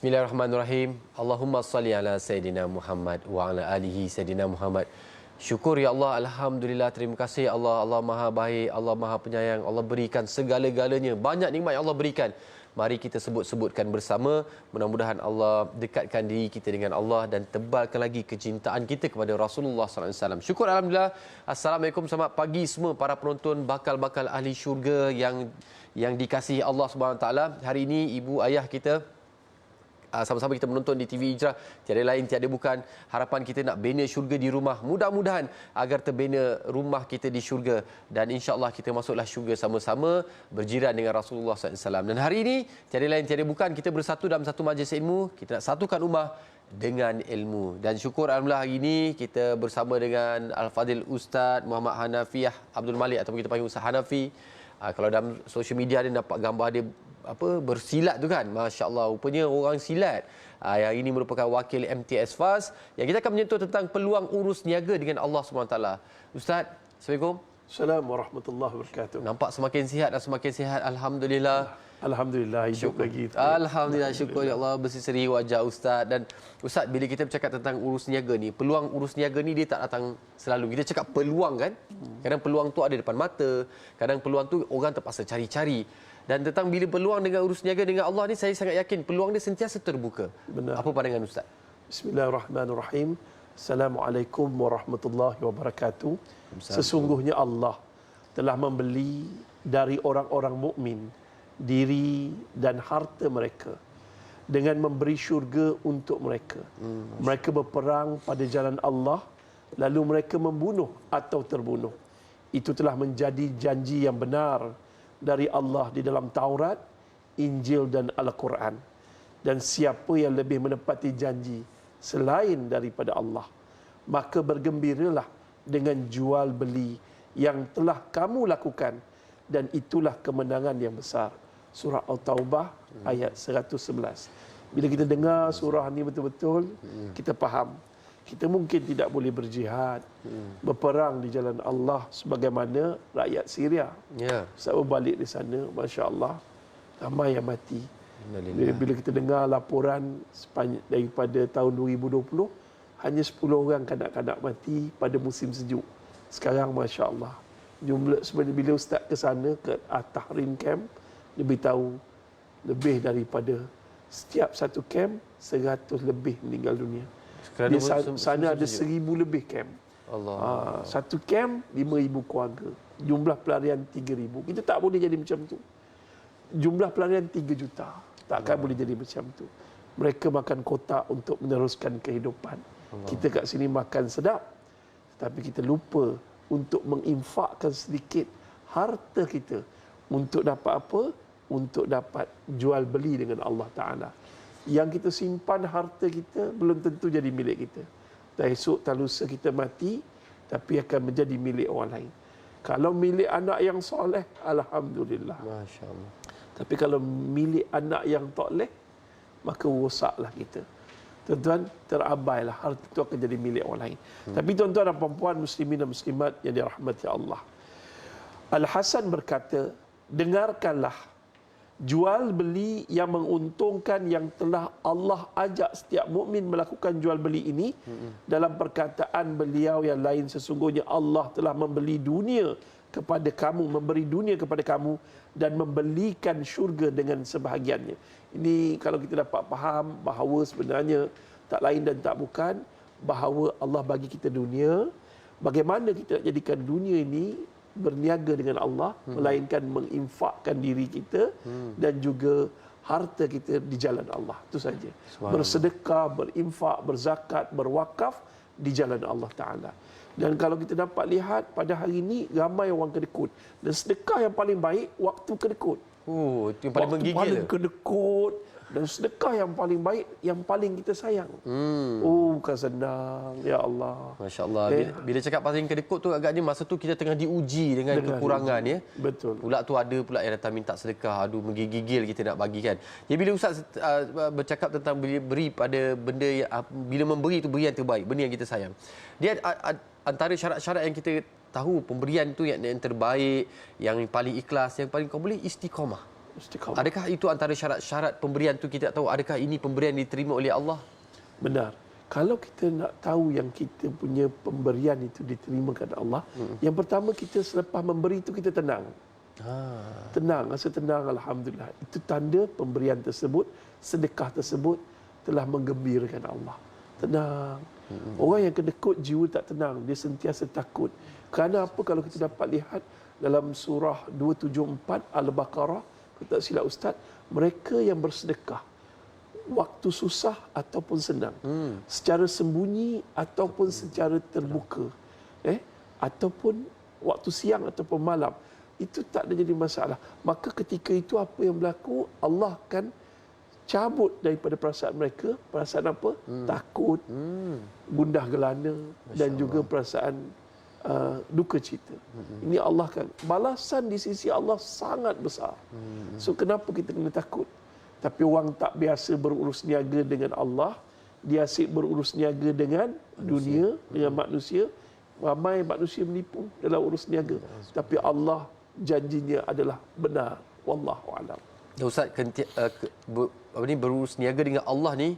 Bismillahirrahmanirrahim. Allahumma salli ala Sayyidina Muhammad wa ala alihi Sayyidina Muhammad. Syukur ya Allah, Alhamdulillah, terima kasih ya Allah. Allah Maha Baik, Allah Maha Penyayang. Allah berikan segala-galanya. Banyak nikmat yang Allah berikan. Mari kita sebut-sebutkan bersama. Mudah-mudahan Allah dekatkan diri kita dengan Allah dan tebalkan lagi kecintaan kita kepada Rasulullah SAW. Syukur Alhamdulillah. Assalamualaikum, selamat pagi semua para penonton bakal-bakal ahli syurga yang dikasihi Allah SWT. Hari ini ibu ayah kita sama-sama kita menonton di TV Hijrah. Tiada lain, tiada bukan. Harapan kita nak bina syurga di rumah. Mudah-mudahan agar terbina rumah kita di syurga. Dan insya-Allah kita masuklah syurga sama-sama berjiran dengan Rasulullah SAW. Dan hari ini, tiada lain, tiada bukan. Kita bersatu dalam satu majlis ilmu. Kita nak satukan ummah dengan ilmu. Dan syukur Alhamdulillah hari ini kita bersama dengan Al-Fadhil Ustaz Muhammad Hanafiah Abdul Malik ataupun kita panggil Ustaz Hanafi. Kalau dalam social media dia dapat gambar dia bersilat tu kan, masya-Allah, rupanya orang silat. Yang ini merupakan wakil MTS FAS yang kita akan menyentuh tentang peluang urus niaga dengan Allah SWT. Ustaz, Assalamualaikum. Assalamualaikum warahmatullahi wabarakatuh. Nampak semakin sihat dan semakin sihat, alhamdulillah. Alhamdulillah, hidup lagi. Alhamdulillah, syukur ya Allah, berseri wajah Ustaz. Dan Ustaz, bila kita bercakap tentang urus niaga ni, peluang urus niaga ni dia tak datang selalu. Kita cakap peluang kan, kadang peluang tu ada depan mata, kadang peluang tu orang terpaksa cari-cari. Dan tentang bila peluang dengan urus niaga dengan Allah ni, saya sangat yakin peluang dia sentiasa terbuka. Benar. Apa pandangan Ustaz? Bismillahirrahmanirrahim. Assalamualaikum warahmatullahi wabarakatuh. Sesungguhnya Allah telah membeli dari orang-orang mukmin diri dan harta mereka dengan memberi syurga untuk mereka. Mereka berperang pada jalan Allah, lalu mereka membunuh atau terbunuh. Itu telah menjadi janji yang benar dari Allah di dalam Taurat, Injil dan Al-Quran. Dan siapa yang lebih menepati janji selain daripada Allah, maka bergembiralah dengan jual beli yang telah kamu lakukan, dan itulah kemenangan yang besar. Surah At-Taubah ayat 111. Bila kita dengar surah ni betul-betul, kita faham. Kita mungkin tidak boleh berjihad, berperang di jalan Allah sebagaimana rakyat Syria. Ya. Saya balik di sana, Masya Allah, ramai yang mati. Bila kita dengar laporan daripada tahun 2020, hanya 10 orang kanak-kanak mati pada musim sejuk. Sekarang, Masya Allah, jumlah sebenarnya bila Ustaz ke sana, ke Tahrim Camp, dia beritahu lebih daripada setiap satu camp 100 lebih meninggal dunia. Di sana ada 1,000 lebih camp. Allah. Satu camp 5,000 keluarga. Jumlah pelarian 3,000. Kita tak boleh jadi macam tu. Jumlah pelarian 3 juta. Takkan boleh jadi macam tu. Mereka makan kotak untuk meneruskan kehidupan. Kita kat sini makan sedap, tapi kita lupa untuk menginfakkan sedikit harta kita untuk dapat apa? Untuk dapat jual beli dengan Allah Ta'ala. Yang kita simpan harta kita belum tentu jadi milik kita. Dan esok tak lusa kita mati, tapi akan menjadi milik orang lain. Kalau milik anak yang soleh, Alhamdulillah. Masya Allah. Tapi kalau milik anak yang toleh, maka rosaklah kita. Tuan-tuan, terabailah, harta itu akan jadi milik orang lain. Tapi tuan-tuan dan puan-puan, muslimin dan muslimat yang dirahmati Allah, Al-Hasan berkata, dengarkanlah, jual beli yang menguntungkan yang telah Allah ajak setiap mukmin melakukan jual beli ini. Dalam perkataan beliau yang lain, sesungguhnya Allah telah membeli dunia kepada kamu, memberi dunia kepada kamu dan membelikan syurga dengan sebahagiannya. Ini kalau kita dapat faham bahawa sebenarnya tak lain dan tak bukan bahawa Allah bagi kita dunia. Bagaimana kita nak jadikan dunia ini berniaga dengan Allah, melainkan menginfakkan diri kita dan juga harta kita di jalan Allah. Itu saja. Bersedekah, berinfak, berzakat, berwakaf di jalan Allah Ta'ala. Dan kalau kita dapat lihat pada hari ini, ramai orang kedekut. Dan sedekah yang paling baik, waktu kedekut. Itu yang paling menggigil. Waktu paling kedekut. Dan sedekah yang paling baik, yang paling kita sayang. Bukan senang. Ya Allah. Masya Allah. Bila cakap paling kedekut tu, agaknya masa tu kita tengah diuji dengan kekurangan. Ya. Betul. Pula tu ada pula yang datang minta sedekah. Aduh, menggigil kita nak bagi kan. Jadi bila Ustaz bercakap tentang beri pada benda yang, bila memberi itu beri yang terbaik, benda yang kita sayang. Dia antara syarat-syarat yang kita tahu pemberian itu yang terbaik, yang paling ikhlas, yang paling kau boleh istiqamah. Istiqamah. Adakah itu antara syarat-syarat pemberian tu kita tahu adakah ini pemberian diterima oleh Allah? Benar. Kalau kita nak tahu yang kita punya pemberian itu diterima kepada Allah, yang pertama kita selepas memberi itu kita tenang. Tenang, rasa tenang, alhamdulillah. Itu tanda pemberian tersebut, sedekah tersebut telah menggembirakan Allah. Tenang. Orang yang kedekut jiwa tak tenang, dia sentiasa takut. Kerana apa? Kalau kita dapat lihat dalam surah 274 Al-Baqarah, kalau tak silap Ustaz, mereka yang bersedekah waktu susah ataupun senang, secara sembunyi ataupun secara terbuka, ataupun waktu siang ataupun malam, itu tak ada jadi masalah. Maka ketika itu apa yang berlaku, Allah akan cabut daripada perasaan mereka. Perasaan apa? Takut, gundah gelana, dan juga perasaan duka cita. Ini Allah kan, balasan di sisi Allah sangat besar. So kenapa kita kena takut? Tapi orang tak biasa berurus niaga dengan Allah, dia asyik berurus niaga dengan dunia, dengan manusia. Ramai manusia menipu dalam urus niaga. Tapi Allah janjinya adalah benar. Wallahu a'lam. Ustaz, berurus niaga dengan Allah ni,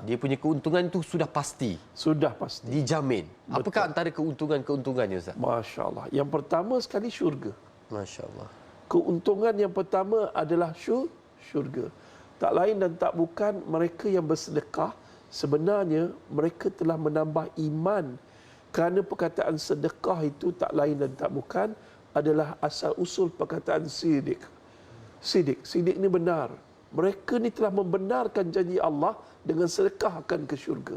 dia punya keuntungan tu sudah pasti. Sudah pasti. Dijamin. Betul. Apakah antara keuntungan-keuntungannya, Ustaz? Masya Allah. Yang pertama sekali syurga. Masya Allah. Keuntungan yang pertama adalah syurga. Tak lain dan tak bukan mereka yang bersedekah, sebenarnya mereka telah menambah iman. Kerana perkataan sedekah itu tak lain dan tak bukan adalah asal usul perkataan sidik. Sidik ni benar. Mereka ni telah membenarkan janji Allah dengan sedekah akan ke syurga.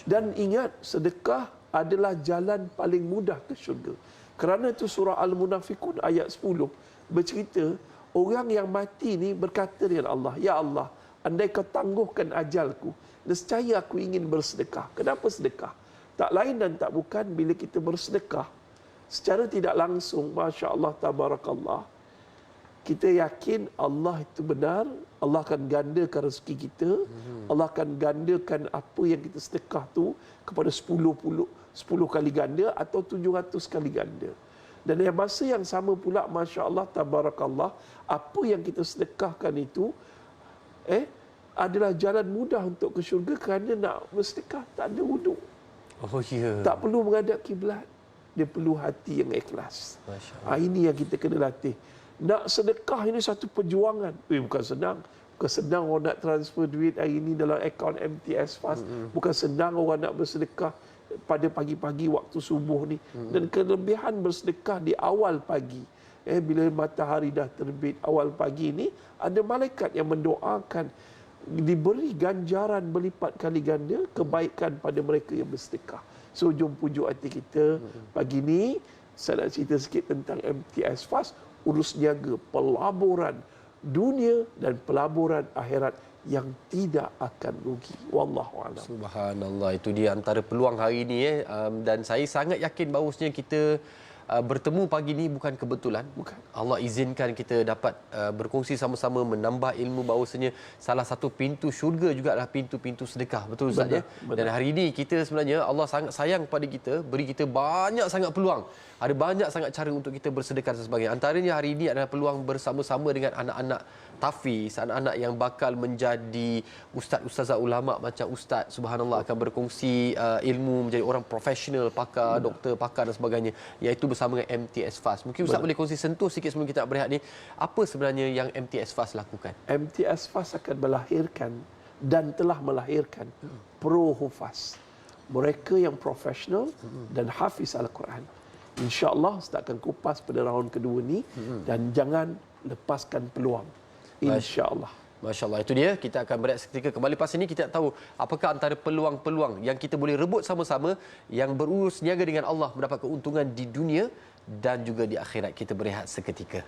Dan ingat, sedekah adalah jalan paling mudah ke syurga. Kerana itu surah Al-Munafiqun ayat 10 bercerita, orang yang mati ni berkata dengan Allah, ya Allah, andai kau tangguhkan ajalku, nescaya aku ingin bersedekah. Kenapa sedekah? Tak lain dan tak bukan bila kita bersedekah secara tidak langsung, Masya Allah, Tabarakallah, kita yakin Allah itu benar, Allah akan gandakan rezeki kita, Allah akan gandakan apa yang kita sedekah tu kepada 10 kali ganda atau 700 kali ganda. Dan yang masa yang sama pula, Masya Allah, Tabarakallah, apa yang kita sedekahkan itu adalah jalan mudah untuk ke syurga. Kerana nak bersedekah tak ada wuduk, tak perlu menghadap kiblat, dia perlu hati yang ikhlas. Ini yang kita kena latih. Nak sedekah ini satu perjuangan. Bukan senang. Bukan senang orang nak transfer duit hari ini dalam akaun MTS Fast. Bukan senang orang nak bersedekah pada pagi-pagi waktu subuh ni. Dan kelebihan bersedekah di awal pagi, bila matahari dah terbit awal pagi ni, ada malaikat yang mendoakan diberi ganjaran berlipat kali ganda kebaikan pada mereka yang bersedekah. So jom pujuk hati kita. Pagi ni saya nak cerita sikit tentang MTS Fast, urus niaga, pelaburan dunia dan pelaburan akhirat yang tidak akan rugi. Wallahu a'lam. Subhanallah, itu dia antara peluang hari ini dan saya sangat yakin bahawasanya kita bertemu pagi ni bukan kebetulan. Bukan. Allah izinkan kita dapat berkongsi sama-sama, menambah ilmu bahawasanya salah satu pintu syurga juga adalah pintu-pintu sedekah. Betul Ustaz ya? Dan hari ini kita sebenarnya Allah sangat sayang kepada kita, beri kita banyak sangat peluang. Ada banyak sangat cara untuk kita bersedekah dan sebagainya. Antaranya hari ini adalah peluang bersama-sama dengan anak-anak tafiz, anak-anak yang bakal menjadi ustaz-ustazah ulama macam ustaz, subhanallah, akan berkongsi ilmu, menjadi orang profesional, pakar, doktor, pakar dan sebagainya, iaitu bersama dengan MTS Fast. Mungkin ustaz boleh kongsi sentuh sikit sebelum kita nak berehat ni, apa sebenarnya yang MTS Fast lakukan? MTS Fast akan melahirkan dan telah melahirkan pro hufaz, mereka yang profesional dan hafiz Al-Quran. InsyaAllah Ustaz akan kupas pada raun kedua ni, dan jangan lepaskan peluang. InsyaAllah. Masya Allah, itu dia. Kita akan berehat seketika. Kembali lepas ini kita nak tahu apakah antara peluang-peluang yang kita boleh rebut sama-sama yang berurus niaga dengan Allah, mendapat keuntungan di dunia dan juga di akhirat. Kita berehat seketika.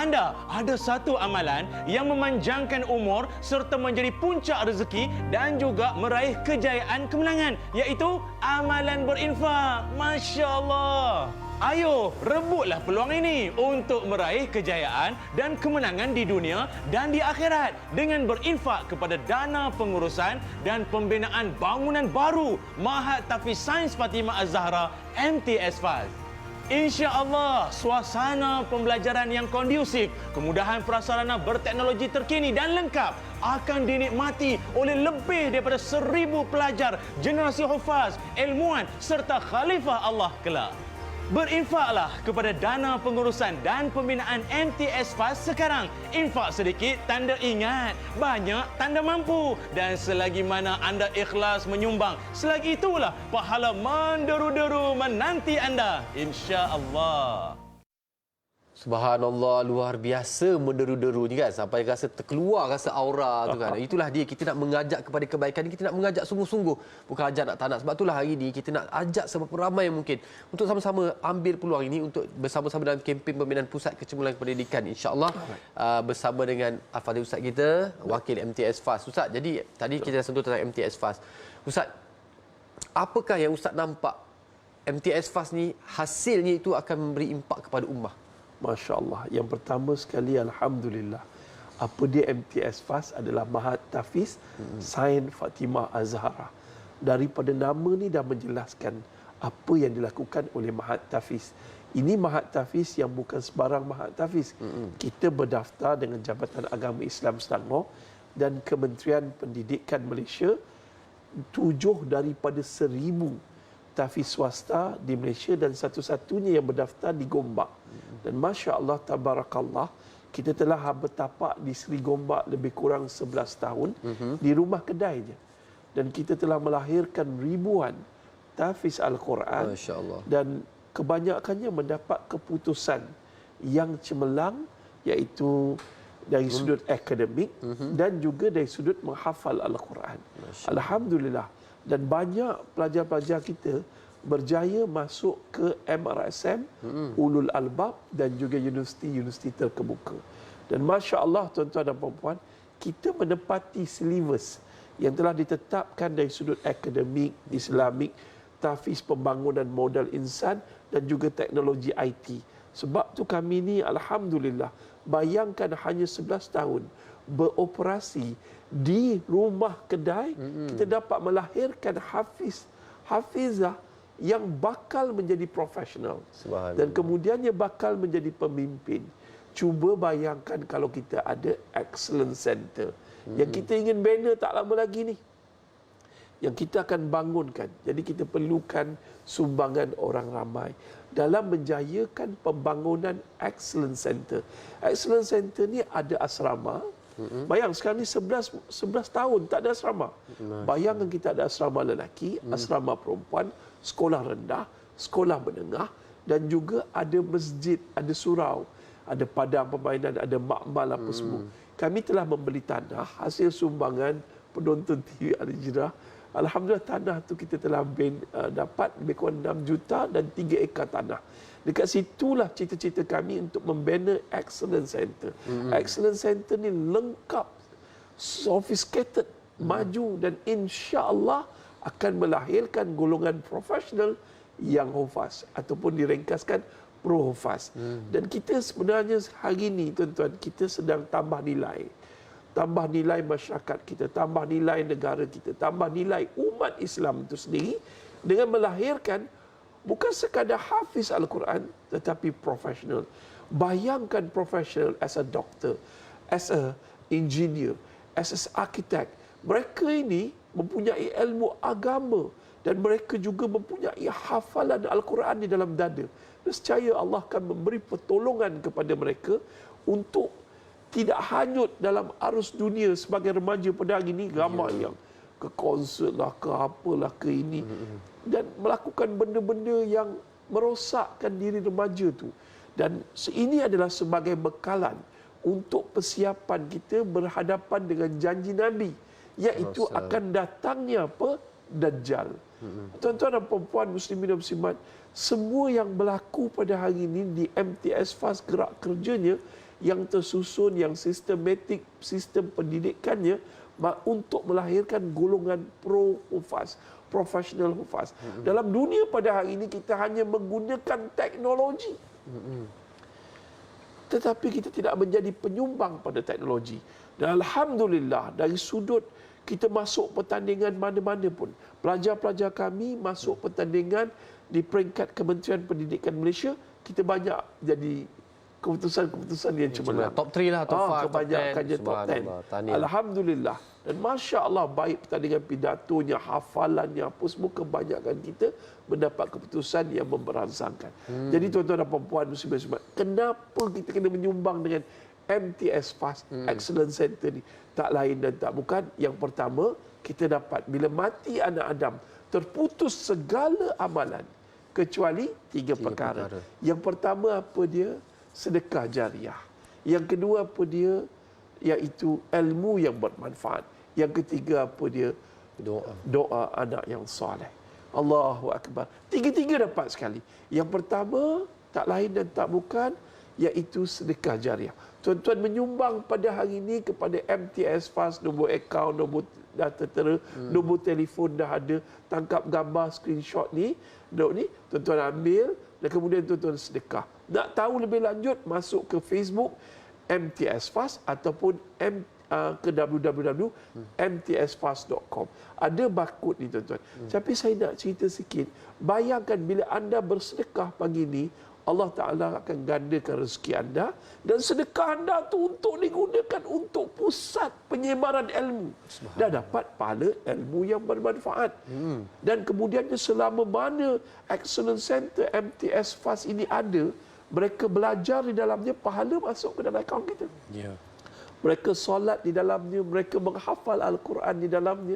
anda ada satu amalan yang memanjangkan umur serta menjadi puncak rezeki dan juga meraih kejayaan kemenangan, iaitu amalan berinfak. Masya Allah. Ayo, rebutlah peluang ini untuk meraih kejayaan dan kemenangan di dunia dan di akhirat dengan berinfak kepada dana pengurusan dan pembinaan bangunan baru Mahat Tafiz Sains Fatimah Az-Zahra MTS FAS. InsyaAllah, suasana pembelajaran yang kondusif, kemudahan prasarana berteknologi terkini dan lengkap akan dinikmati oleh lebih daripada 1,000 pelajar generasi hufaz, ilmuwan serta khalifah Allah kelak. Berinfaklah kepada dana pengurusan dan pembinaan MTS FAS sekarang. Infak sedikit tanda ingat, banyak tanda mampu. Dan selagi mana anda ikhlas menyumbang, selagi itulah pahala menderu-deru menanti anda, insya-Allah. Subhanallah, luar biasa menderu-deru ni kan, sampai rasa terkeluar rasa aura tu kan. Itulah dia, kita nak mengajak kepada kebaikan ni, kita nak mengajak sungguh-sungguh, bukan ajak nak tak nak. Sebab itulah hari ni kita nak ajak seberapa ramai mungkin untuk sama-sama ambil peluang ini untuk bersama-sama dalam kempen pembinaan pusat kecemerlangan pendidikan, insya-Allah, bersama dengan Al-Fadhil Ustaz kita, wakil MTS FAS. Ustaz, jadi tadi kita sentuh tentang MTS FAS. Ustaz, apakah yang Ustaz nampak MTS FAS ni hasilnya itu akan memberi impak kepada ummah? Masya Allah. Yang pertama sekali, Alhamdulillah. Apa dia MTS FAS adalah Mahat Tafiz Sains Fatimah Az-Zahra. Daripada nama ni dah menjelaskan apa yang dilakukan oleh Mahat Tafiz. Ini Mahat Tafiz yang bukan sebarang Mahat Tafiz. Kita berdaftar dengan Jabatan Agama Islam Selangor dan Kementerian Pendidikan Malaysia. 7 daripada 1,000 tahfiz swasta di Malaysia dan satu-satunya yang berdaftar di Gombak. Dan Masya Allah, Tabarakallah, kita telah bertapak di Seri Gombak lebih kurang 11 tahun di rumah kedai je. Dan kita telah melahirkan ribuan tahfiz Al-Quran. Masya Allah. Dan kebanyakannya mendapat keputusan yang cemerlang, iaitu dari sudut akademik dan juga dari sudut menghafal Al-Quran. Alhamdulillah. Dan banyak pelajar-pelajar kita berjaya masuk ke MRSM, Ulul Albab dan juga universiti-universiti terkemuka. Dan Masya Allah, tuan-tuan dan puan-puan, kita menepati silibus yang telah ditetapkan dari sudut akademik, Islamik, tahfiz pembangunan modal insan dan juga teknologi IT. Sebab tu kami ni, Alhamdulillah, bayangkan hanya 11 tahun beroperasi di rumah kedai, kita dapat melahirkan hafizah yang bakal menjadi profesional dan kemudiannya bakal menjadi pemimpin. Cuba bayangkan kalau kita ada Excellence Center yang kita ingin bina tak lama lagi ni, yang kita akan bangunkan. Jadi kita perlukan sumbangan orang ramai dalam menjayakan pembangunan Excellence Center. Excellence Center ni ada asrama. Bayang sekarang ni 11 tahun tak ada asrama. Bayangkan kita ada asrama lelaki, asrama perempuan, sekolah rendah, sekolah menengah dan juga ada masjid, ada surau, ada padang permainan, ada makmal apa semua. Kami telah membeli tanah hasil sumbangan penonton TV Al-Hijrah. Alhamdulillah, tanah tu kita telah dapat lebih kurang 6 juta dan 3 ekar tanah. Dekat situlah cita-cita kami untuk membina Excellence Center. Excellence Center ni lengkap, sophisticated, maju dan insya-Allah akan melahirkan golongan profesional yang hufaz ataupun diringkaskan pro hufaz. Dan kita sebenarnya hari ini, tuan-tuan, kita sedang tambah nilai. Tambah nilai masyarakat kita, tambah nilai negara kita, tambah nilai umat Islam itu sendiri dengan melahirkan bukan sekadar hafiz Al-Quran tetapi profesional. Bayangkan profesional as a doctor, as a engineer, as an architect. Mereka ini mempunyai ilmu agama dan mereka juga mempunyai hafalan Al-Quran di dalam dada. Nescaya Allah akan memberi pertolongan kepada mereka untuk tidak hanyut dalam arus dunia. Sebagai remaja pada hari ini, ramai yang ke konsert lah, ke apalah, ke ini. Dan melakukan benda-benda yang merosakkan diri remaja tu. Dan ini adalah sebagai bekalan untuk persiapan kita berhadapan dengan janji Nabi, iaitu akan datangnya apa? Dajjal. Tuan-tuan dan puan-puan, muslimin dan muslimat, semua yang berlaku pada hari ini di MTS FAS gerak kerjanya yang tersusun, yang sistematik, sistem pendidikannya untuk melahirkan golongan pro-hufaz, professional hufaz. Dalam dunia pada hari ini kita hanya menggunakan teknologi. Tetapi kita tidak menjadi penyumbang pada teknologi. Dan alhamdulillah dari sudut kita masuk pertandingan mana-mana pun. Pelajar-pelajar kami masuk pertandingan di peringkat Kementerian Pendidikan Malaysia, kita banyak jadi keputusan-keputusan yang cemerlang. Top 3 lah, top 5, kebanyakannya top 10. Alhamdulillah. Dan Masya Allah, baik pertandingan pidatonya, hafalannya, apa semua, kebanyakan kita mendapat keputusan yang memberangsangkan. Jadi tuan-tuan dan puan-puan muslim-muslimat, kenapa kita kena menyumbang dengan MTS Fast Excellence Center ni? Tak lain dan tak bukan. Yang pertama, kita dapat bila mati anak Adam, terputus segala amalan kecuali tiga perkara. Yang pertama apa dia? Sedekah jariah. Yang kedua apa dia? Iaitu ilmu yang bermanfaat. Yang ketiga apa dia? Doa anak yang soleh. Allahu Akbar. Tiga-tiga dapat sekali. Yang pertama tak lain dan tak bukan iaitu sedekah jariah. Tuan-tuan menyumbang pada hari ini kepada MTS Fast, nombor akaun, nombor data nombor telefon dah ada, tangkap gambar screenshot ni, tuan-tuan ambil dan kemudian tuan-tuan sedekah. Nak tahu lebih lanjut, masuk ke Facebook MTS Fast ataupun ke www.mtsfast.com. Ada barcode ni tuan-tuan. Tapi saya nak cerita sikit. Bayangkan bila anda bersedekah pagi ni, Allah Ta'ala akan gandakan rezeki anda dan sedekah anda tu untuk digunakan untuk pusat penyebaran ilmu. Dah dapat pahala ilmu yang bermanfaat. Dan kemudiannya selama mana Excellence Center MTS Fast ini ada, mereka belajar di dalamnya, pahala masuk ke dalam akaun kita. Mereka solat di dalamnya, mereka menghafal Al-Quran di dalamnya,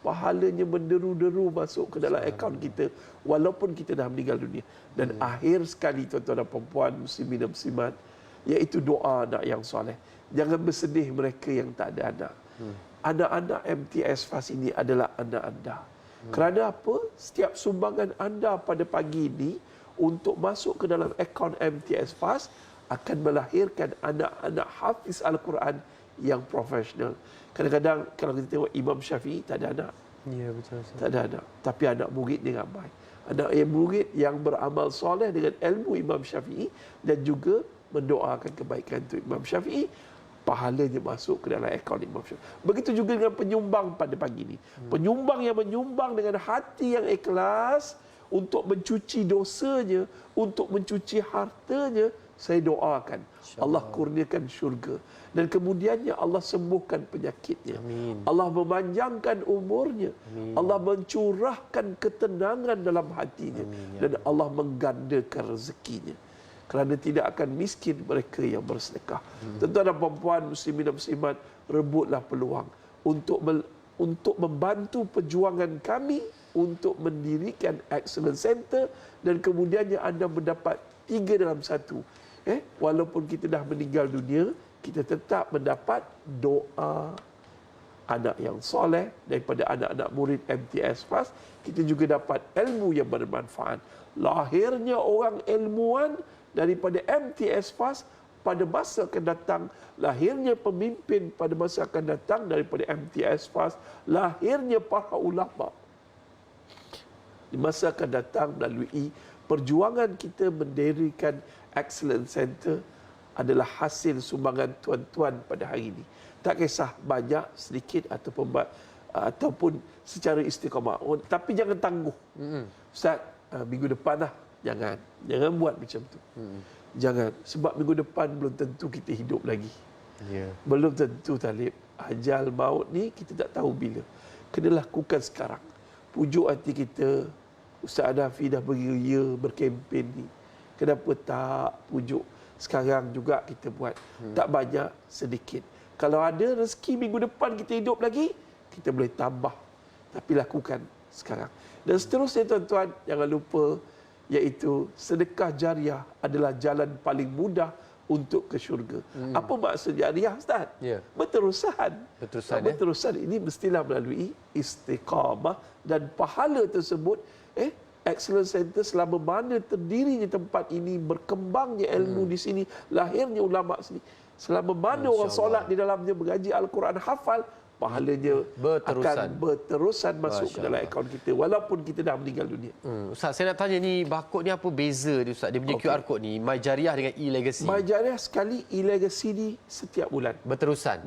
pahalanya menderu-deru masuk ke dalam akaun kita walaupun kita dah meninggal dunia. Dan akhir sekali tuan-tuan dan puan-puan muslimin dan muslimat, iaitu doa anak yang soleh. Jangan bersedih mereka yang tak ada anak. Anak-anak MTS Fast ini adalah anak anda. Kerana apa? Setiap sumbangan anda pada pagi ini untuk masuk ke dalam akaun MTS Fast akan melahirkan anak-anak hafiz Al-Quran yang profesional. Kadang-kadang kalau kita tengok Imam Syafi'i tak ada anak. Ya, betul. Tak ada anak. Tapi anak murid dia ramai. Anak murid yang beramal soleh dengan ilmu Imam Syafi'i dan juga mendoakan kebaikan untuk Imam Syafi'i, pahalanya masuk ke dalam akaun Imam Syafi'i. Begitu juga dengan penyumbang pada pagi ini. Penyumbang yang menyumbang dengan hati yang ikhlas untuk mencuci dosanya, untuk mencuci hartanya, saya doakan Allah kurniakan syurga dan kemudiannya Allah sembuhkan penyakitnya. Amin. Allah memanjangkan umurnya. Amin. Allah mencurahkan ketenangan dalam hatinya. Amin, dan Allah menggandakan rezekinya. Kerana tidak akan miskin mereka yang bersedekah. Tuan-tuan dan puan-puan muslimin dan muslimat, rebutlah peluang untuk membantu perjuangan kami untuk mendirikan Excellence Center dan kemudiannya anda mendapat 3 dalam 1. Walaupun kita dah meninggal dunia, kita tetap mendapat doa anak yang soleh daripada anak-anak murid MTS Fast. Kita juga dapat ilmu yang bermanfaat. Lahirnya orang ilmuwan daripada MTS Fast pada masa akan datang. Lahirnya pemimpin pada masa akan datang daripada MTS Fast. Lahirnya para ulama di masa akan datang melalui perjuangan kita mendirikan Excellence Center adalah hasil sumbangan tuan-tuan pada hari ini. Tak kisah banyak, sedikit ataupun secara istiqamah. Tapi jangan tangguh. Ustaz, minggu depan lah. Jangan buat macam tu. Jangan. Sebab minggu depan belum tentu kita hidup lagi. Belum tentu, Talib. Ajal maut ni kita tak tahu bila. Kena lakukan sekarang. Pujuk hati kita. Ustaz Hanafi dah beria berkempen ni. Kenapa tak pujuk sekarang juga kita buat? Tak banyak, sedikit. Kalau ada rezeki minggu depan kita hidup lagi, kita boleh tambah. Tapi lakukan sekarang. Dan seterusnya tuan-tuan, jangan lupa, iaitu sedekah jariah adalah jalan paling mudah untuk ke syurga. Apa maksud jariah, Ustaz? Berterusan. Berterusan ini mestilah melalui istiqamah dan pahala tersebut Excellence Center selama mana terdirinya tempat ini, berkembangnya ilmu di sini, lahirnya ulama sini. Selama mana orang solat di dalamnya, mengaji Al-Quran, hafal, pahalanya akan berterusan masuk ke dalam akaun kita walaupun kita dah meninggal dunia. Ustaz, saya nak tanya ni, barcode ni apa beza dia Ustaz? Dia punya QR code ni, MyJariah dengan e-legacy. MyJariah sekali, e-legacy ni setiap bulan. Berterusan.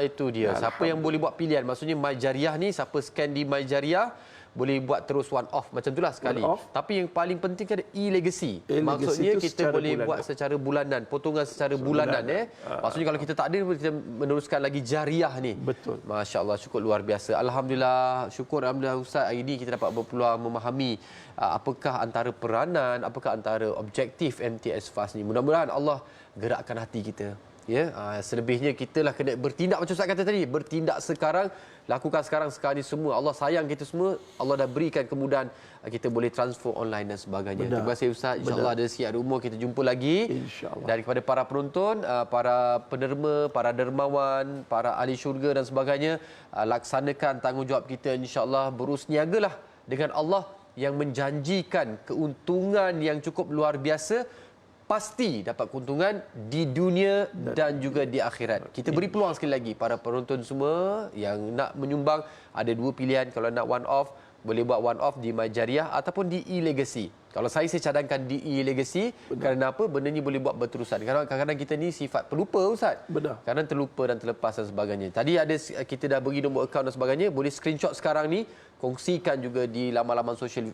Itu dia. Siapa yang boleh buat pilihan. Maksudnya MyJariah ni, siapa scan di MyJariah boleh buat terus one off macam itulah sekali. Tapi yang paling penting ada e-legacy. Maksudnya kita boleh buat secara bulanan, potongan secara bulanan. Maksudnya kalau kita tak ada, kita meneruskan lagi jariah ni. Betul. Masya-Allah, syukur luar biasa. Alhamdulillah, syukur alhamdulillah Ustaz, hari ini kita dapat berpeluang memahami apakah antara peranan, apakah antara objektif MTS Fast ni. Mudah-mudahan Allah gerakkan hati kita. Ya, selebihnya kita lah kena bertindak macam Ustaz kata tadi, bertindak sekarang, lakukan sekarang ni semua. Allah sayang kita semua, Allah dah berikan kemudahan kita boleh transfer online dan sebagainya. Terima kasih Ustaz. InsyaAllah ada sikit ada umur kita jumpa lagi. InsyaAllah. Dan kepada para penonton, para penerma, para dermawan, para ahli syurga dan sebagainya, laksanakan tanggungjawab kita insyaAllah, berusniagalah dengan Allah yang menjanjikan keuntungan yang cukup luar biasa. Pasti dapat keuntungan di dunia dan juga di akhirat. Kita beri peluang sekali lagi para penonton semua yang nak menyumbang, ada dua pilihan. Kalau nak one off, boleh buat one off di MyJariah ataupun di e-legacy. Kalau saya cadangkan di e-legacy, kerana apa? Benda ni boleh buat berterusan. Kadang-kadang kita ni sifat pelupa Ustaz. Benar. Kadang terlupa dan terlepas dan sebagainya. Tadi ada kita dah bagi nombor akaun dan sebagainya, boleh screenshot sekarang ni, kongsikan juga di laman-laman sosial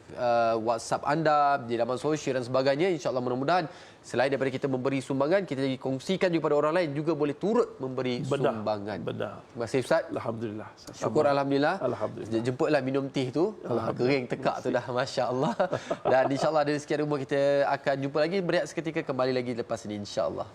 WhatsApp anda, di laman sosial dan sebagainya. InsyaAllah mudah-mudahan selain daripada kita memberi sumbangan, kita lagi kongsikan juga pada orang lain juga boleh turut memberi sumbangan. Benar. Terima kasih Ustaz. Alhamdulillah. Syukur Alhamdulillah. Alhamdulillah. Jemputlah minum teh tu. Kering tekak tu dah, Masya-Allah. Dan insyaAllah dari sekian umur kita akan jumpa lagi, berehat seketika, kembali lagi lepas ini insyaAllah.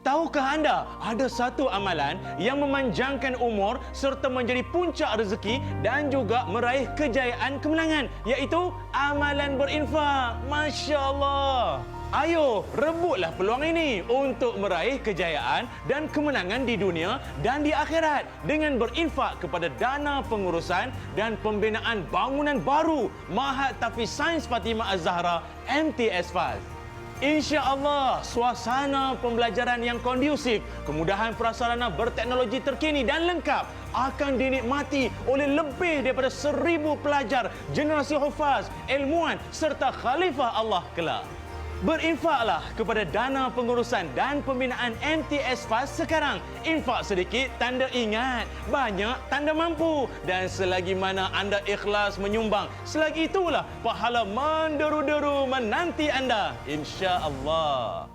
Tahukah anda ada satu amalan yang memanjangkan umur serta menjadi puncak rezeki dan juga meraih kejayaan kemenangan, iaitu amalan berinfak. Masya Allah. Ayo, rebutlah peluang ini untuk meraih kejayaan dan kemenangan di dunia dan di akhirat dengan berinfak kepada dana pengurusan dan pembinaan bangunan baru Mahat Tahfiz Sains Fatimah Az-Zahra MTS Fast. InsyaAllah, suasana pembelajaran yang kondusif, kemudahan prasarana berteknologi terkini dan lengkap akan dinikmati oleh lebih daripada 1,000 pelajar generasi hufaz, ilmuwan serta khalifah Allah kelak. Berinfaklah kepada dana pengurusan dan pembinaan MTS Fast sekarang. Infak sedikit tanda ingat, banyak tanda mampu. Dan selagi mana anda ikhlas menyumbang, selagi itulah pahala menderu-deru menanti anda, insya-Allah.